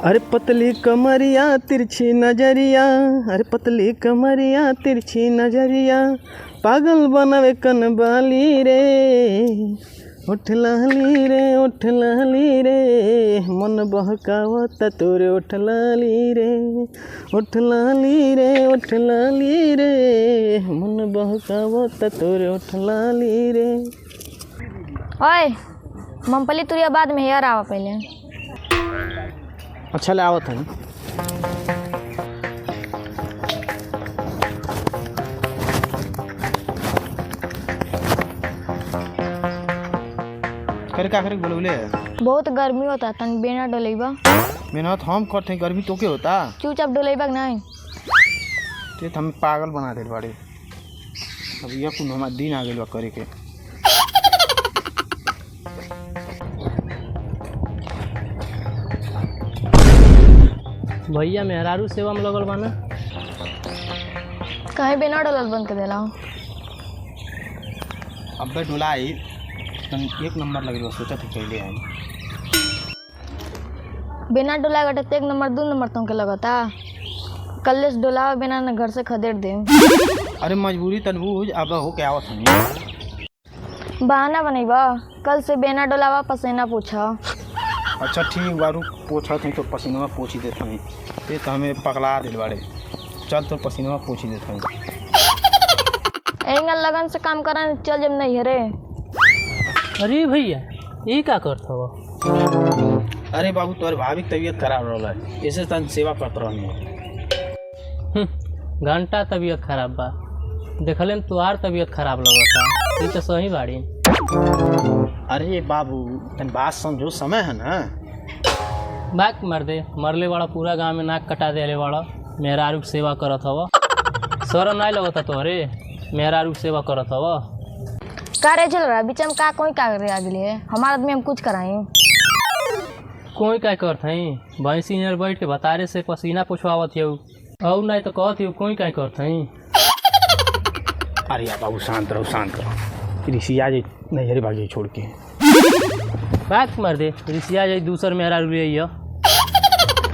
अरे पतली कमरिया तिरछी नजरिया, अरे पतली कमरिया तिरछी नजरिया, पागल बनवे कन बाली रे, उठ लाली रे उठ लाली रे, मन बहकावता तोरे उठ लाली रे, उठ लाली रे उठ लाली रे, मन बहकावता तोरे उठ लाली रे। ओए मूंगफली तुरिया बाद में यार आवा पहले। अच्छा ले आवत है। करे का करे बोले बहुत गर्मी होता तन बेना डोलेबा। मेहनत हम करते गर्मी तो के होता। चुपचाप डोलेबा नहीं ते हम पागल बना दे बाड़े। अब ये कुन हमार दिन आ गेल करे के। भैया मेहरारू सेवा में लगल बाना। कहीं बिना डोलल बंद कर देला। अब डोलाई तन एक नंबर लग रहा सोचा थे पहले आई। बिना डोला गटे एक नंबर 2 नंबर तुमके लगता। कल से डोलावा बिना न घर से खदेड़ दे। अरे मजबूरी तनबूज अब हो क्या आवत हनी। बहाना बनैबा कल से बिना डोलावा पसीना पूछा। अच्छा ठीक बारू पोछा थे तो पसीना पोछ ही देता हूँ। ये तो हमें पगला दिल बाड़े। चल तो पसीना पोछ ही देता हूँ। एंगल लगन से काम करा चल जब नहीं है रे। अरे भैया ये क्या करत हो? अरे बाबू तोर भाभी तबीयत खराब रहा है, ऐसे तन सेवा करते रहनी। घंटा तबीयत खराब बा, देखले में तुहार तबीयत खराब लगता। ये तो सही बाड़ी। अरे बाबू तन बात समझो, समय है ना। बात मर दे मरले वाला पूरा गांव में नाक कटा देले वाला मेहरारू की सेवा करत हवा। शरम नहीं लगता तोहरे मेहरारू की सेवा करत हवा। का रे चल रहा बीच में का कोई का रे आगे लिए हमारा आदमी हम कुछ कराई। कोई क्या करत हई भैंसी नियर बैठ के बतारे से पसीना पुछवावत हो और नहीं तो कहत हो कोई क्या करत हई। अरे यार बाबू शांत रहो शांत रहो। ऋषिया जी नहीं हरी भागी छोड़ के बात मर दे ऋषिया जी दूसर मेहरारू ले आइयो।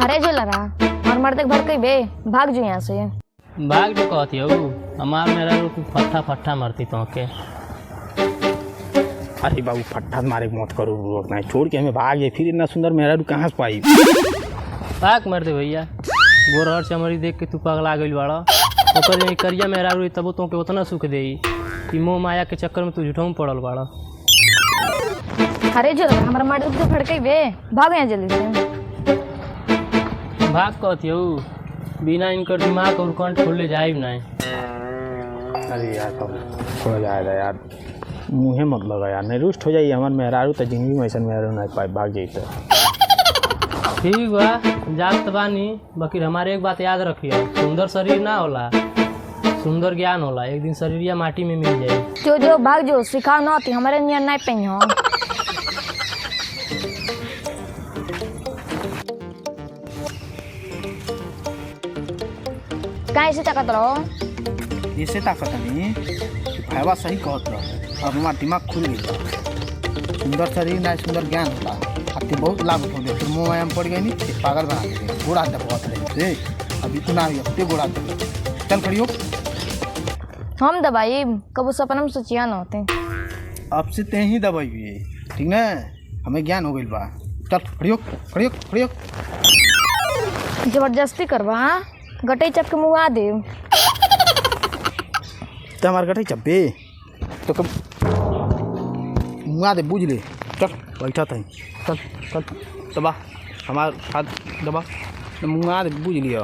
अरे चल रहा और मरते भर कई बे भाग जो यहाँ से। भाग जो कहती हो हमार मेहरारू तू फट्टा फट्टा मरती तो के। अरे बाबू फट्टा मारे मत करो नहीं छोड़ के हमें भाग जाए फिर इतना सुंदर मेहरारू कहाँ से पाई। भाग मर दे भैया गोरहर चमड़ी देख के तू पगला गई बड़ा। ओकर करिया मेहरारू तब तो के उतना सुख दे कि मोह माया के चक्कर में तू झूठों में पड़ल बड़ा। अरे चल हमारा मर्द तो फड़के बे भाग यहाँ जल्दी से। भाग कहती हो बिना इनकर दिमाग और कंठ खोल ले जाए नहीं। अरे यार तो हो जाएगा यार मुँहे मत लगा यार नहीं रुष्ट हो जाइए हमारे मेहरारू तो जिंदगी में ऐसा मेहरारू नहीं पाए भाग जाइए तो ठीक बा जात बानी बाकी हमारे एक बात याद रखिए सुंदर शरीर ना होला सुंदर ज्ञान होला। एक दिन शरीरिया माटी में मिल जाए। जो भाग जो सिखाओ ना होती हमारे नियन नहीं पे हो। कहीं से ताकत रहो ऐसे ताकत नहीं भाईवा सही कहत रहो। अब हमारा दिमाग खुल गया सुंदर शरीर ना सुंदर ज्ञान होला। अब बहुत लाभ उठा फिर मुँह में पड़ गई नहीं पागल बना दे गोड़ा दबावत रहे अब इतना भी गोड़ा चल खड़ी हो। हम दबाई कबू सपना में सोचिया ना होते। अब से ते ही दबाई भी ठीक ना हमें ज्ञान हो गई बा। चल खड़ी हो खड़ी हो खड़ी हो। जबरदस्ती करवा गटे चप के मुँह आ दे तो हमारे गठे चप्पे तो कब मुँह दे बूझ ले। चल बैठा था चल चल दबा हमारे हाथ दबा मुँह दे बूझ लिया।